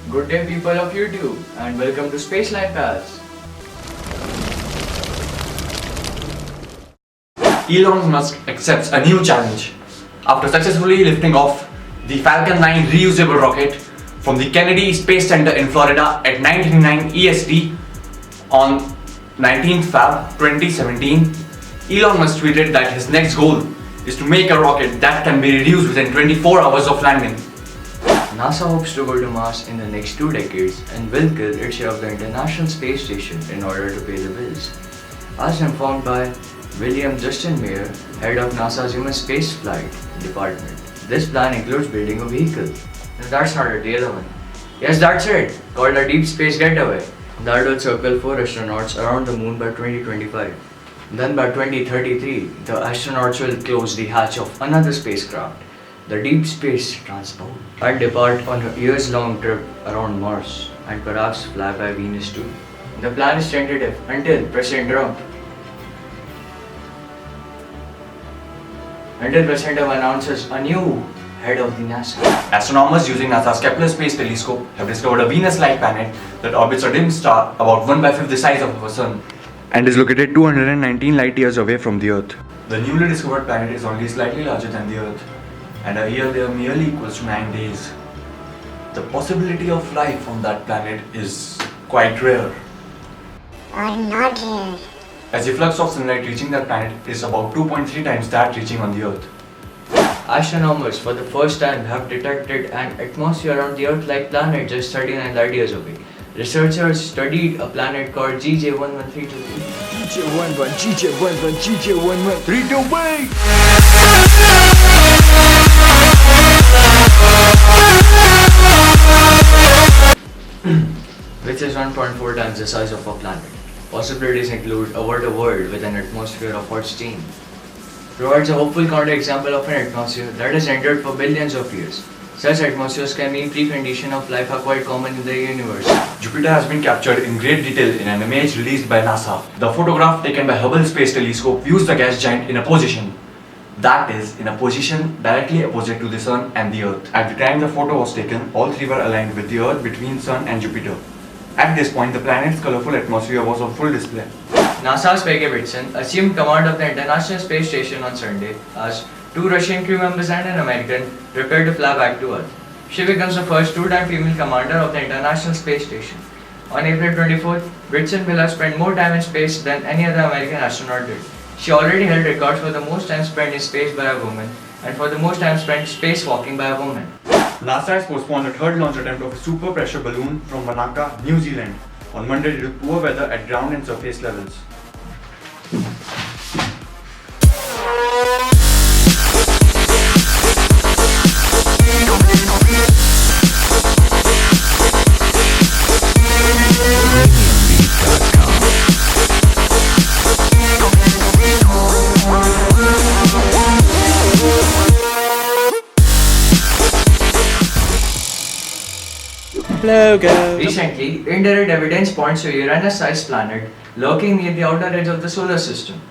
Good day people of YouTube and welcome to Spaceline Pals. Elon Musk accepts a new challenge after successfully lifting off the Falcon 9 reusable rocket from the Kennedy Space Center in Florida at 9:29 EST on 19th Feb 2017. Elon Musk tweeted that his next goal is to make a rocket that can be reused within 24 hours of landing. NASA hopes to go to Mars in the next 2 decades and will kill its share of the International Space Station in order to pay the bills. As informed by William Justin Mayer, head of NASA's Human Spaceflight Department, this plan includes building a vehicle. No, that's not it, the other one. Yes, that's it, called a Deep Space Getaway. That will circle 4 astronauts around the moon by 2025. Then by 2033, the astronauts will close the hatch of another spacecraft, the Deep Space Transport, and depart on a years-long trip around Mars and perhaps fly by Venus too. The plan is tentative until President Trump announces a new head of the NASA. Astronomers using NASA's Kepler Space Telescope have discovered a Venus-like planet that orbits a dim star about 1/5 the size of our Sun and is located 219 light years away from the Earth. The newly discovered planet is only slightly larger than the Earth, and a year there merely equals to 9 days. The possibility of life on that planet is quite rare, I'm not here. as the flux of sunlight reaching that planet is about 2.3 times that reaching on the Earth. Astronomers for the first time have detected an atmosphere around the Earth-like planet just 39 light years away. Researchers studied a planet called GJ1132. GJ11, GJ11, GJ11, 32 which is 1.4 times the size of our planet. Possibilities include a water world with an atmosphere of hot steam. Provides a hopeful counterexample of an atmosphere that has endured for billions of years. Such atmospheres can mean preconditions of life are quite common in the universe. Jupiter has been captured in great detail in an image released by NASA. The photograph taken by Hubble Space Telescope views the gas giant in a position, that is, in a position directly opposite to the Sun and the Earth. At the time the photo was taken, all three were aligned with the Earth between Sun and Jupiter. At this point, the planet's colorful atmosphere was on full display. NASA's Peggy Whitson assumed command of the International Space Station on Sunday as 2 Russian crew members and an American prepared to fly back to Earth. She becomes the first 2-time female commander of the International Space Station. On April 24th, Whitson will have spent more time in space than any other American astronaut did. She already held records for the most time spent in space by a woman and for the most time spent spacewalking by a woman. NASA has postponed the third launch attempt of a super pressure balloon from Wanaka, New Zealand on Monday due to poor weather at ground and surface levels. Logo. Recently, indirect evidence points to a Uranus-sized planet lurking near the outer edge of the solar system.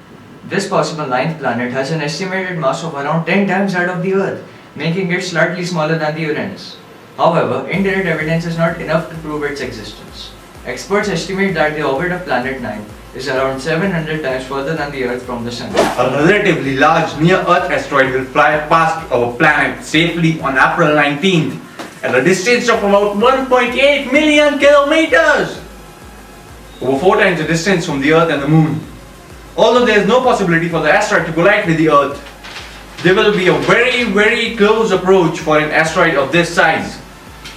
This possible 9th planet has an estimated mass of around 10 times that of the Earth, making it slightly smaller than the Uranus. However, indirect evidence is not enough to prove its existence. Experts estimate that the orbit of planet 9 is around 700 times further than the Earth from the Sun. A relatively large near-Earth asteroid will fly past our planet safely on April 19th at a distance of about 1.8 million kilometers, over 4 times the distance from the Earth and the Moon. Although there is no possibility for the asteroid to collide with the Earth, there will be a very close approach for an asteroid of this size.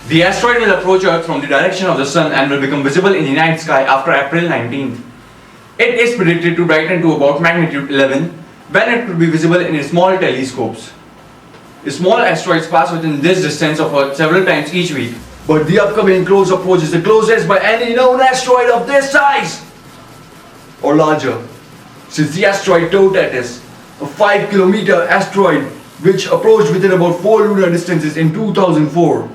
The asteroid will approach Earth from the direction of the Sun and will become visible in the night sky after April 19th. It is predicted to brighten to about magnitude 11 when it will be visible in small telescopes. Small asteroids pass within this distance of Earth several times each week, but the upcoming close approach is the closest by any known asteroid of this size or larger, since the asteroid Tautetis, a 5-kilometer asteroid which approached within about 4 lunar distances in 2004.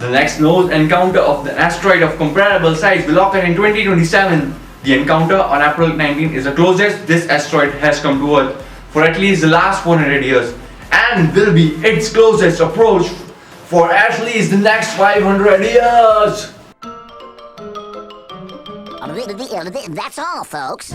The next known encounter of the asteroid of comparable size will occur in 2027. The encounter on April 19 is the closest this asteroid has come to Earth for at least the last 400 years and will be its closest approach for at least the next 500 years. That's all, folks.